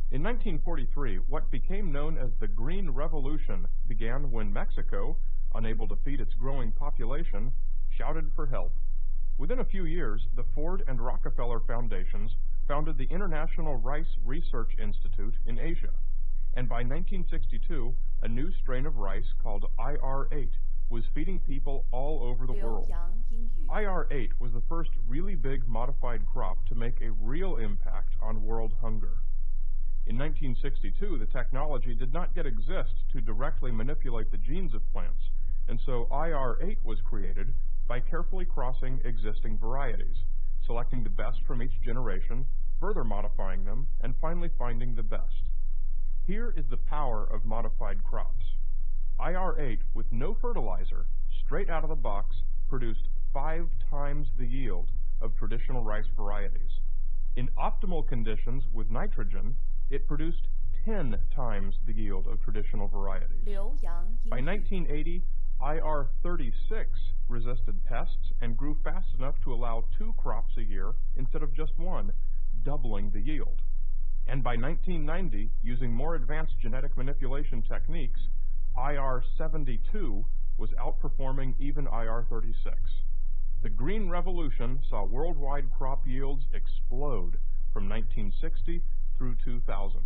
In 1943, what became known as the Green Revolution began when Mexico, unable to feed its growing population, shouted for help. Within a few years, the Ford and Rockefeller Foundations founded the International Rice Research Institute in Asia, and by 1962, a new strain of rice called IR8 was feeding people all over the world. IR8 was the first really big modified crop to make a real impact on world hunger. In 1962, the technology did not yet exist to directly manipulate the genes of plants, and so IR8 was created by carefully crossing existing varieties, selecting the best from each generation, further modifying them, and finally finding the best. Here is the power of modified crops. IR8, with no fertilizer, straight out of the box, produced 5 times the yield of traditional rice varieties. In optimal conditions with nitrogen, it produced 10 times the yield of traditional varieties. By 1980, IR36 resisted pests and grew fast enough to allow 2 crops a year instead of just 1, doubling the yield. And by 1990, using more advanced genetic manipulation techniques, IR72 was outperforming even IR36. The Green Revolution saw worldwide crop yields explode from 1960 through 2000.